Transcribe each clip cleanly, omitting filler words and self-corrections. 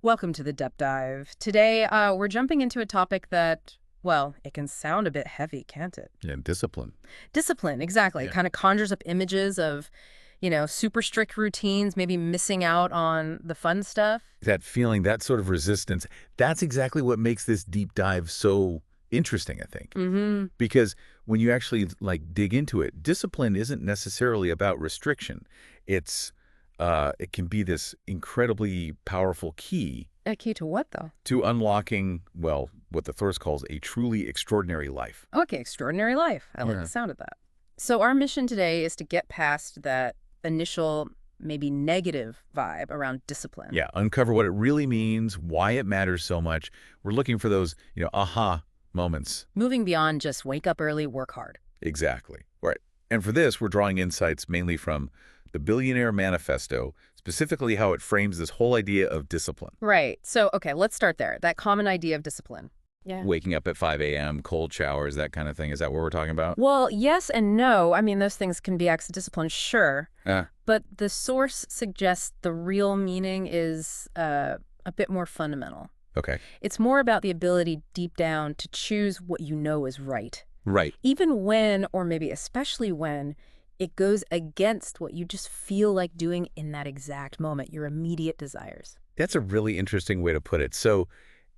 Welcome to the Depth Dive. Today, we're jumping into a topic that, well, it can sound a bit heavy, can't it? Yeah, discipline. Discipline, exactly. Yeah. Kind of conjures up images of, super strict routines, maybe missing out on the fun stuff. That feeling, that sort of resistance, that's exactly what makes this deep dive so interesting, I think. Mm-hmm. Because when you actually dig into it, discipline isn't necessarily about restriction. It's it can be this incredibly powerful key A key to what, though? to unlocking, well, what the Thorse calls a truly extraordinary life. Okay, extraordinary life. I like Yeah. the sound of that. So our mission today is to get past that initial, maybe negative vibe around discipline. Yeah, uncover what it really means, why it matters so much. We're looking for those, aha moments. Moving beyond just wake up early, work hard. Exactly. Right. And for this, we're drawing insights mainly from the Billionaire Manifesto, specifically how it frames this whole idea of discipline. Right. So, okay, let's start there. That common idea of discipline. Yeah. Waking up at 5 a.m., cold showers, that kind of thing. Is that what we're talking about? Well, yes and no. I mean, those things can be acts of discipline, sure. Uh, But the source suggests the real meaning is a bit more fundamental. okay. It's more about the ability deep down to choose what you know is right, Right. even when, or maybe especially when, it goes against what you just feel like doing in that exact moment, your immediate desires. That's a really interesting way to put it. So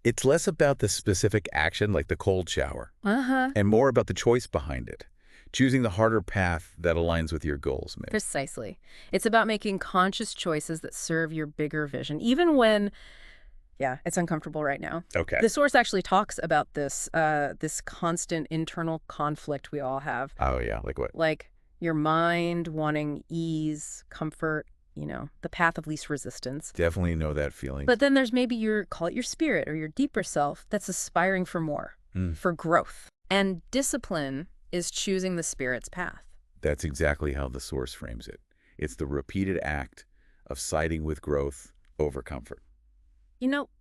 it's less about the specific action, like the cold shower, Uh-huh. and more about the choice behind it, choosing the harder path that aligns with your goals, maybe. Precisely. It's about making conscious choices that serve your bigger vision, even when, yeah, it's uncomfortable right now. Okay. The source actually talks about this constant internal conflict we all have, Oh, yeah. Like what? like your mind wanting ease, comfort, the path of least resistance. Definitely know that feeling. But then there's maybe call it your spirit or your deeper self that's aspiring for more, Mm. for growth. And discipline is choosing the spirit's path. That's exactly how the source frames it. It's the repeated act of siding with growth over comfort.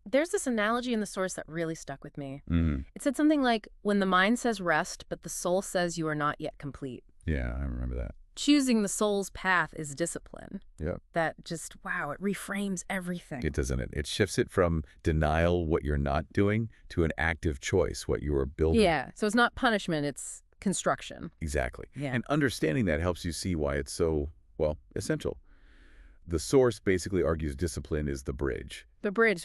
There's this analogy in the source that really stuck with me. Mm. It said something like, when the mind says rest, but the soul says you are not yet complete. Yeah, I remember that. Choosing the soul's path is discipline. Yeah. That just, wow, it reframes everything. It doesn't it? It shifts it from denial, what you're not doing, to an active choice, what you are building. Yeah, so it's not punishment, it's construction. Exactly. Yeah. And understanding that helps you see why it's so, well, essential. The source basically argues discipline is the bridge The bridge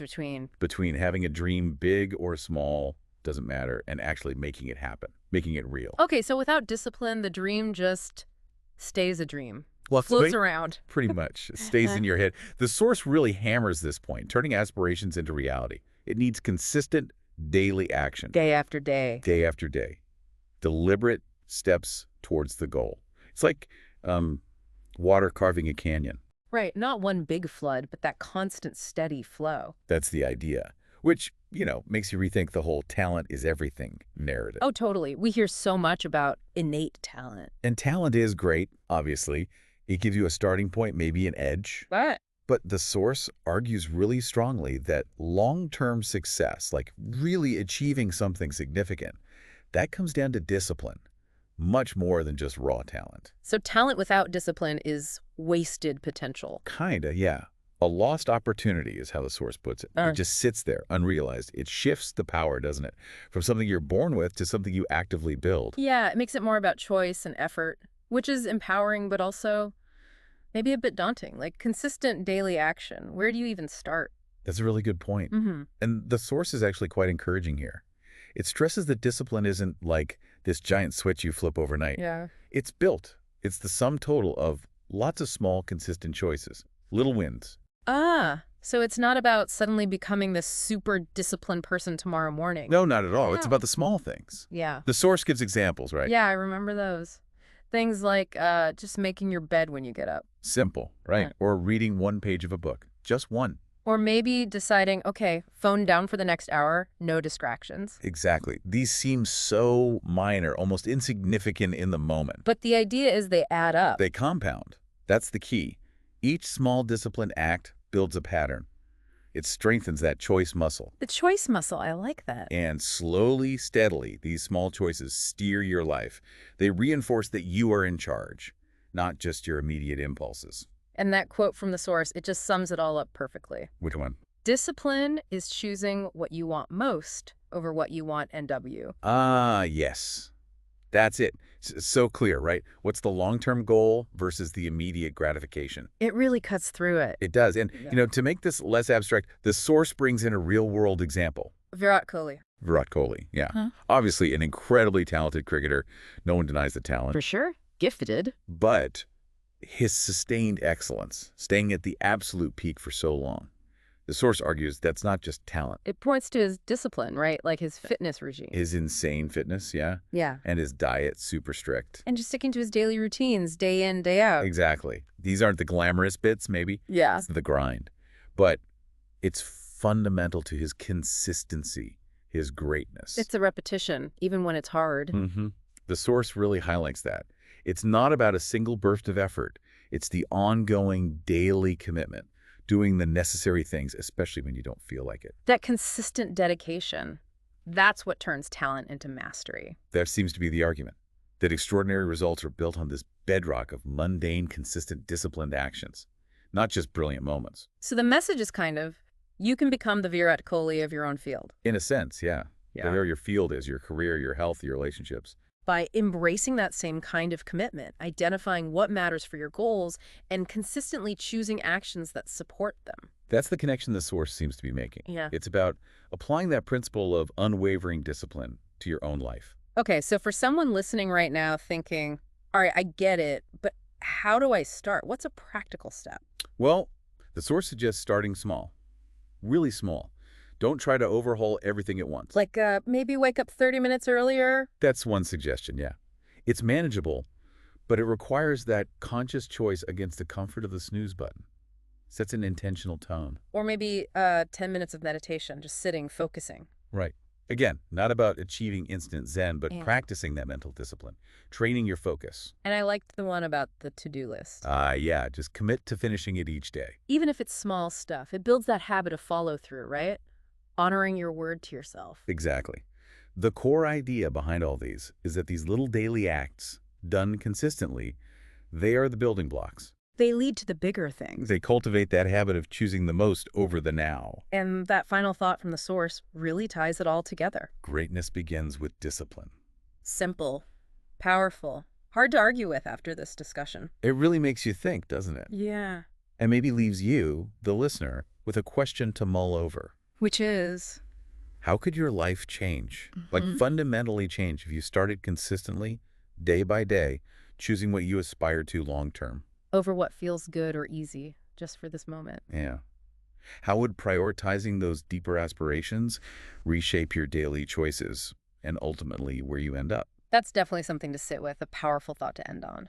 between having a dream, big or small, doesn't matter, and actually making it happen, making it real. Okay, so without discipline, the dream just stays a dream. Well, Floats around. pretty much. It stays in your head. The source really hammers this point, turning aspirations into reality. It needs consistent daily action, Day after day. day after day, deliberate steps towards the goal. It's like water carving a canyon. Right, not one big flood, but that constant, steady flow. That's the idea, which, makes you rethink the whole talent is everything narrative. Oh, totally. We hear so much about innate talent. And talent is great, obviously. It gives you a starting point, maybe an edge. But the source argues really strongly that long-term success, like really achieving something significant, that comes down to discipline, much more than just raw talent. So talent without discipline is wasted potential. Kinda, yeah. A lost opportunity is how the source puts it. It just sits there, unrealized. It shifts the power, doesn't it? From something you're born with to something you actively build. Yeah, it makes it more about choice and effort, which is empowering, but also maybe a bit daunting. Like consistent daily action. Where do you even start? That's a really good point. Mm-hmm. And the source is actually quite encouraging here. It stresses that discipline isn't like this giant switch you flip overnight. Yeah. It's built. It's the sum total of lots of small, consistent choices, little wins. So it's not about suddenly becoming this super disciplined person tomorrow morning. No, not at all. It's Oh. about the small things. Yeah. The source gives examples, right? Yeah, I remember those. Things like just making your bed when you get up. Simple, right? Yeah. Or reading one page of a book. Just one. Or maybe deciding, okay, phone down for the next hour, no distractions. Exactly. These seem so minor, almost insignificant in the moment. But the idea is they add up. They compound. That's the key. Each small disciplined act builds a pattern. It strengthens that choice muscle. The choice muscle, I like that. And slowly, steadily, these small choices steer your life. They reinforce that you are in charge, not just your immediate impulses. And that quote from the source, it just sums it all up perfectly. Which one? Discipline is choosing what you want most over what you want NW. Ah, yes. That's it. So clear, right? What's the long-term goal versus the immediate gratification? It really cuts through it. It does. And, Yeah. to make this less abstract, the source brings in a real-world example. Virat Kohli. Virat Kohli, yeah. Huh? Obviously an incredibly talented cricketer. No one denies the talent. For sure. Gifted. But his sustained excellence, staying at the absolute peak for so long, the source argues that's not just talent. It points to his discipline, right? Like his fitness regime. His insane fitness, yeah? Yeah. And his diet, super strict. And just sticking to his daily routines, day in, day out. Exactly. These aren't the glamorous bits, maybe. Yeah. It's the grind. But it's fundamental to his consistency, his greatness. It's a repetition, even when it's hard. Mm-hmm. The source really highlights that. It's not about a single burst of effort. It's the ongoing daily commitment, doing the necessary things, especially when you don't feel like it. That consistent dedication, that's what turns talent into mastery. That seems to be the argument, that extraordinary results are built on this bedrock of mundane, consistent, disciplined actions, not just brilliant moments. So the message is kind of, you can become the Virat Kohli of your own field. In a sense, yeah. Yeah. Whatever your field is, your career, your health, your relationships. By embracing that same kind of commitment, identifying what matters for your goals, and consistently choosing actions that support them. That's the connection the source seems to be making. Yeah. It's about applying that principle of unwavering discipline to your own life. Okay, so for someone listening right now thinking, all right, I get it, but how do I start? What's a practical step? Well, the source suggests starting small, really small. Don't try to overhaul everything at once. Like maybe wake up 30 minutes earlier? That's one suggestion, yeah. It's manageable, but it requires that conscious choice against the comfort of the snooze button. Sets an intentional tone. Or maybe 10 minutes of meditation, just sitting, focusing. Right. Again, not about achieving instant zen, but Yeah. practicing that mental discipline, training your focus. And I liked the one about the to-do list. Yeah, just commit to finishing it each day. Even if it's small stuff, it builds that habit of follow-through, right? Honoring your word to yourself. Exactly. The core idea behind all these is that these little daily acts, done consistently, they are the building blocks. They lead to the bigger things. They cultivate that habit of choosing the most over the now. And that final thought from the source really ties it all together. Greatness begins with discipline. Simple, powerful, hard to argue with after this discussion. It really makes you think, doesn't it? Yeah. And maybe leaves you, the listener, with a question to mull over. Which is? How could your life change? Like fundamentally change if you started consistently, day by day, choosing what you aspire to long term? Over what feels good or easy, just for this moment. Yeah. How would prioritizing those deeper aspirations reshape your daily choices and ultimately where you end up? That's definitely something to sit with, a powerful thought to end on.